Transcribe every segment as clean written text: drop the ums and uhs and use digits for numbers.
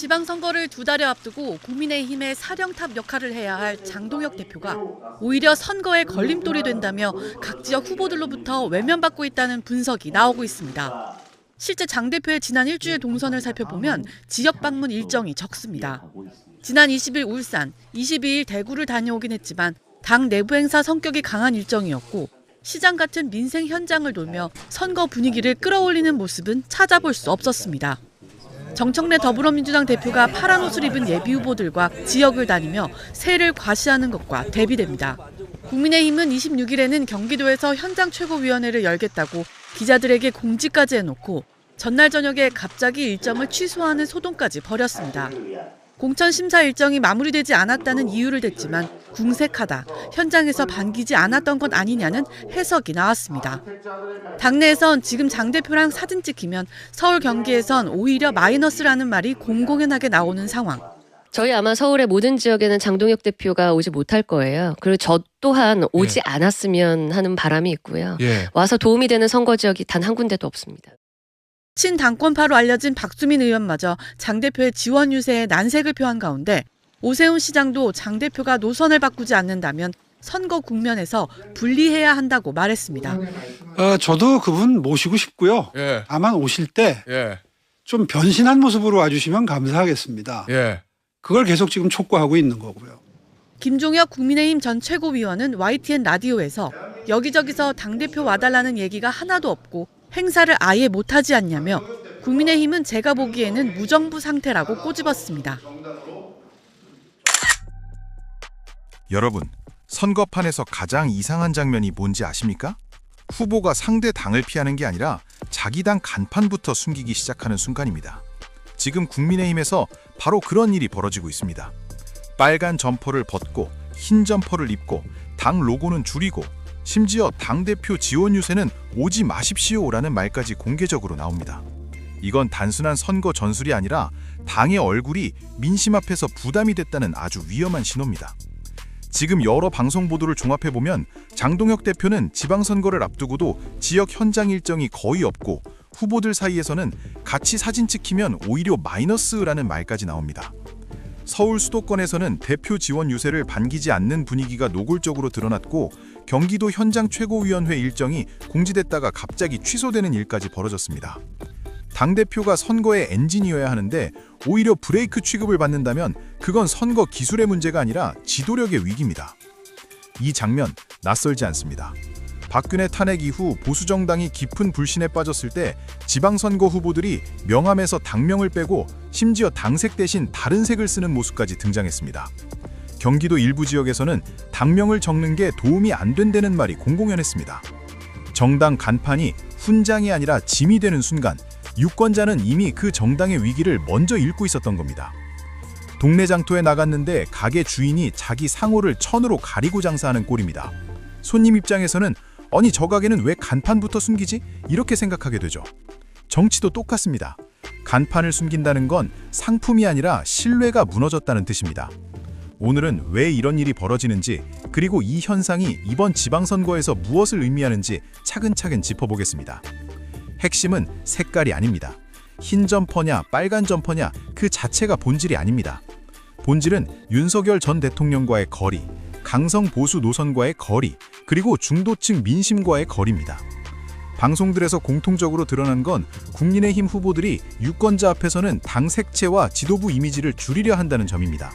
지방선거를 2달여 앞두고 국민의힘의 사령탑 역할을 해야 할 장동혁 대표가 오히려 선거에 걸림돌이 된다며 각 지역 후보들로부터 외면받고 있다는 분석이 나오고 있습니다. 실제 장 대표의 지난 일주일 동선을 살펴보면 지역 방문 일정이 적습니다. 지난 20일 울산, 22일 대구를 다녀오긴 했지만 당 내부 행사 성격이 강한 일정이었고 시장 같은 민생 현장을 돌며 선거 분위기를 끌어올리는 모습은 찾아볼 수 없었습니다. 정청래 더불어민주당 대표가 파란 옷을 입은 예비 후보들과 지역을 다니며 세를 과시하는 것과 대비됩니다. 국민의힘은 26일에는 경기도에서 현장 최고위원회를 열겠다고 기자들에게 공지까지 해놓고 전날 저녁에 갑자기 일정을 취소하는 소동까지 벌였습니다. 공천 심사 일정이 마무리되지 않았다는 이유를 댔지만 궁색하다, 현장에서 반기지 않았던 건 아니냐는 해석이 나왔습니다. 당내에선 지금 장 대표랑 사진 찍히면 서울 경기에선 오히려 마이너스라는 말이 공공연하게 나오는 상황. 저희 아마 서울의 모든 지역에는 장동혁 대표가 오지 못할 거예요. 그리고 저 또한 오지 않았으면 하는 바람이 있고요. 와서 도움이 되는 선거 지역이 단 한 군데도 없습니다. 친당권파로 알려진 박수민 의원마저 장 대표의 지원 유세에 난색을 표한 가운데 오세훈 시장도 장 대표가 노선을 바꾸지 않는다면 선거 국면에서 분리해야 한다고 말했습니다. 저도 그분 모시고 싶고요. 다만 오실 때 좀 변신한 모습으로 와주시면 감사하겠습니다. 그걸 계속 지금 촉구하고 있는 거고요. 김종혁 국민의힘 전 최고위원은 YTN 라디오에서 여기저기서 당대표 와달라는 얘기가 하나도 없고 행사를 아예 못하지 않냐며 국민의힘은 제가 보기에는 무정부 상태라고 꼬집었습니다. 여러분, 선거판에서 가장 이상한 장면이 뭔지 아십니까? 후보가 상대 당을 피하는 게 아니라 자기 당 간판부터 숨기기 시작하는 순간입니다. 지금 국민의힘에서 바로 그런 일이 벌어지고 있습니다. 빨간 점퍼를 벗고 흰 점퍼를 입고 당 로고는 줄이고 심지어 당대표 지원 유세는 오지 마십시오라는 말까지 공개적으로 나옵니다. 이건 단순한 선거 전술이 아니라 당의 얼굴이 민심 앞에서 부담이 됐다는 아주 위험한 신호입니다. 지금 여러 방송 보도를 종합해보면 장동혁 대표는 지방선거를 앞두고도 지역 현장 일정이 거의 없고 후보들 사이에서는 같이 사진 찍히면 오히려 마이너스라는 말까지 나옵니다. 서울 수도권에서는 대표 지원 유세를 반기지 않는 분위기가 노골적으로 드러났고 경기도 현장 최고위원회 일정이 공지됐다가 갑자기 취소되는 일까지 벌어졌습니다. 당대표가 선거의 엔진이어야 하는데 오히려 브레이크 취급을 받는다면 그건 선거 기술의 문제가 아니라 지도력의 위기입니다. 이 장면 낯설지 않습니다. 박근혜 탄핵 이후 보수정당이 깊은 불신에 빠졌을 때 지방선거 후보들이 명함에서 당명을 빼고 심지어 당색 대신 다른 색을 쓰는 모습까지 등장했습니다. 경기도 일부 지역에서는 당명을 적는 게 도움이 안 된다는 말이 공공연했습니다. 정당 간판이 훈장이 아니라 짐이 되는 순간 유권자는 이미 그 정당의 위기를 먼저 읽고 있었던 겁니다. 동네 장터에 나갔는데 가게 주인이 자기 상호를 천으로 가리고 장사하는 꼴입니다. 손님 입장에서는 아니 저 가게는 왜 간판부터 숨기지? 이렇게 생각하게 되죠. 정치도 똑같습니다. 간판을 숨긴다는 건 상품이 아니라 신뢰가 무너졌다는 뜻입니다. 오늘은 왜 이런 일이 벌어지는지 그리고 이 현상이 이번 지방선거에서 무엇을 의미하는지 차근차근 짚어보겠습니다. 핵심은 색깔이 아닙니다. 흰 점퍼냐 빨간 점퍼냐 그 자체가 본질이 아닙니다. 본질은 윤석열 전 대통령과의 거리, 강성 보수 노선과의 거리, 그리고 중도층 민심과의 거리입니다. 방송들에서 공통적으로 드러난 건 국민의힘 후보들이 유권자 앞에서는 당 색채와 지도부 이미지를 줄이려 한다는 점입니다.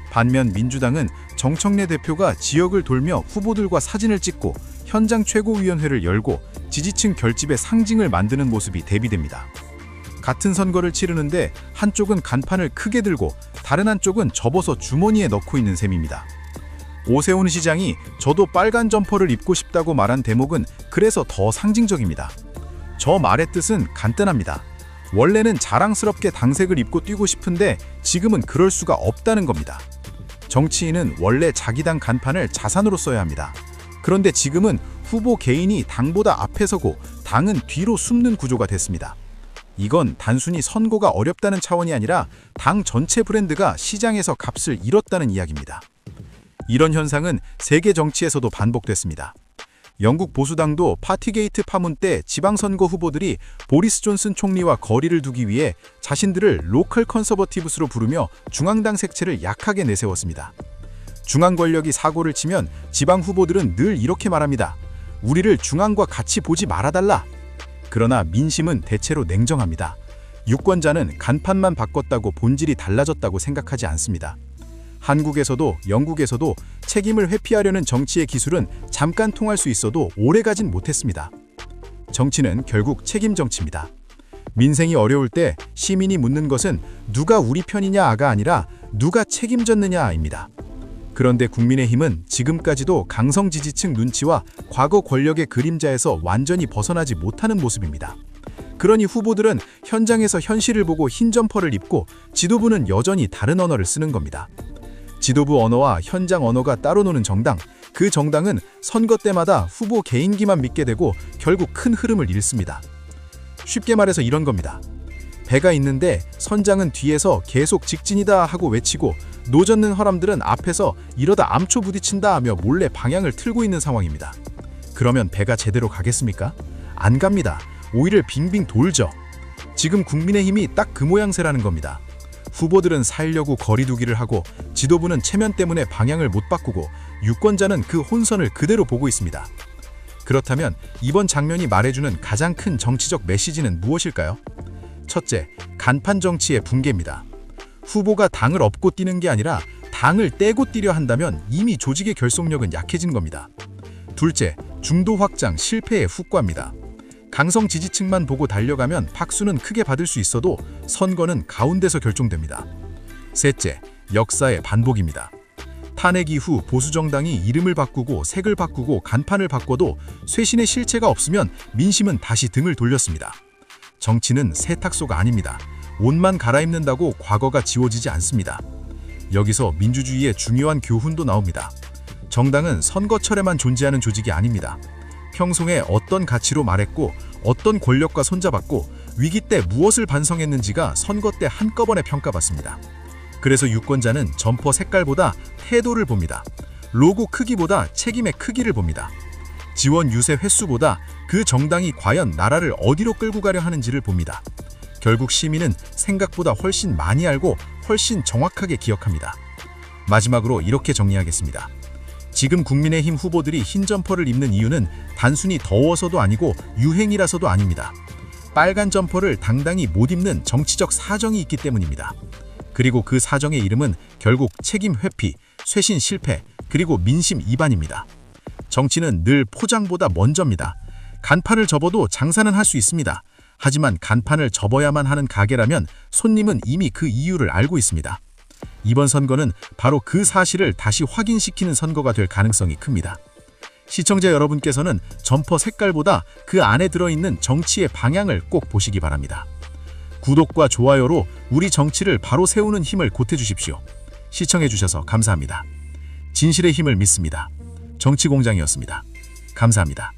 반면 민주당은 정청래 대표가 지역을 돌며 후보들과 사진을 찍고 현장 최고위원회를 열고 지지층 결집의 상징을 만드는 모습이 대비됩니다. 같은 선거를 치르는데 한쪽은 간판을 크게 들고 다른 한쪽은 접어서 주머니에 넣고 있는 셈입니다. 오세훈 시장이 저도 빨간 점퍼를 입고 싶다고 말한 대목은 그래서 더 상징적입니다. 저 말의 뜻은 간단합니다. 원래는 자랑스럽게 당색을 입고 뛰고 싶은데 지금은 그럴 수가 없다는 겁니다. 정치인은 원래 자기 당 간판을 자산으로 써야 합니다. 그런데 지금은 후보 개인이 당보다 앞에 서고 당은 뒤로 숨는 구조가 됐습니다. 이건 단순히 선거가 어렵다는 차원이 아니라 당 전체 브랜드가 시장에서 값을 잃었다는 이야기입니다. 이런 현상은 세계 정치에서도 반복됐습니다. 영국 보수당도 파티게이트 파문 때 지방선거 후보들이 보리스 존슨 총리와 거리를 두기 위해 자신들을 로컬 컨서버티브스로 부르며 중앙당 색채를 약하게 내세웠습니다. 중앙 권력이 사고를 치면 지방 후보들은 늘 이렇게 말합니다. 우리를 중앙과 같이 보지 말아달라. 그러나 민심은 대체로 냉정합니다. 유권자는 간판만 바꿨다고 본질이 달라졌다고 생각하지 않습니다. 한국에서도 영국에서도 책임을 회피하려는 정치의 기술은 잠깐 통할 수 있어도 오래가진 못했습니다. 정치는 결국 책임 정치입니다. 민생이 어려울 때 시민이 묻는 것은 누가 우리 편이냐가 아니라 누가 책임졌느냐입니다. 그런데 국민의힘은 지금까지도 강성 지지층 눈치와 과거 권력의 그림자에서 완전히 벗어나지 못하는 모습입니다. 그러니 후보들은 현장에서 현실을 보고 흰 점퍼를 입고 지도부는 여전히 다른 언어를 쓰는 겁니다. 지도부 언어와 현장 언어가 따로 노는 정당, 그 정당은 선거 때마다 후보 개인기만 믿게 되고 결국 큰 흐름을 잃습니다. 쉽게 말해서 이런 겁니다. 배가 있는데 선장은 뒤에서 계속 직진이다 하고 외치고 노젓는 허람들은 앞에서 이러다 암초 부딪힌다 하며 몰래 방향을 틀고 있는 상황입니다. 그러면 배가 제대로 가겠습니까? 안 갑니다. 오히려 빙빙 돌죠. 지금 국민의힘이 딱 그 모양새라는 겁니다. 후보들은 살려고 거리두기를 하고 지도부는 체면 때문에 방향을 못 바꾸고 유권자는 그 혼선을 그대로 보고 있습니다. 그렇다면 이번 장면이 말해주는 가장 큰 정치적 메시지는 무엇일까요? 첫째, 간판 정치의 붕괴입니다. 후보가 당을 업고 뛰는 게 아니라 당을 떼고 뛰려 한다면 이미 조직의 결속력은 약해진 겁니다. 둘째, 중도 확장 실패의 후과입니다. 강성 지지층만 보고 달려가면 박수는 크게 받을 수 있어도 선거는 가운데서 결정됩니다. 셋째, 역사의 반복입니다. 탄핵 이후 보수정당이 이름을 바꾸고 색을 바꾸고 간판을 바꿔도 쇄신의 실체가 없으면 민심은 다시 등을 돌렸습니다. 정치는 세탁소가 아닙니다. 옷만 갈아입는다고 과거가 지워지지 않습니다. 여기서 민주주의의 중요한 교훈도 나옵니다. 정당은 선거철에만 존재하는 조직이 아닙니다. 평소에 어떤 가치로 말했고 어떤 권력과 손잡았고 위기 때 무엇을 반성했는지가 선거 때 한꺼번에 평가받습니다. 그래서 유권자는 점퍼 색깔보다 태도를 봅니다. 로고 크기보다 책임의 크기를 봅니다. 지원 유세 횟수보다 그 정당이 과연 나라를 어디로 끌고 가려 하는지를 봅니다. 결국 시민은 생각보다 훨씬 많이 알고 훨씬 정확하게 기억합니다. 마지막으로 이렇게 정리하겠습니다. 지금 국민의힘 후보들이 흰 점퍼를 입는 이유는 단순히 더워서도 아니고 유행이라서도 아닙니다. 빨간 점퍼를 당당히 못 입는 정치적 사정이 있기 때문입니다. 그리고 그 사정의 이름은 결국 책임 회피, 쇄신 실패, 그리고 민심 이반입니다. 정치는 늘 포장보다 먼저입니다. 간판을 접어도 장사는 할 수 있습니다. 하지만 간판을 접어야만 하는 가게라면 손님은 이미 그 이유를 알고 있습니다. 이번 선거는 바로 그 사실을 다시 확인시키는 선거가 될 가능성이 큽니다. 시청자 여러분께서는 점퍼 색깔보다 그 안에 들어있는 정치의 방향을 꼭 보시기 바랍니다. 구독과 좋아요로 우리 정치를 바로 세우는 힘을 보태주십시오. 시청해주셔서 감사합니다. 진실의 힘을 믿습니다. 정치공장이었습니다. 감사합니다.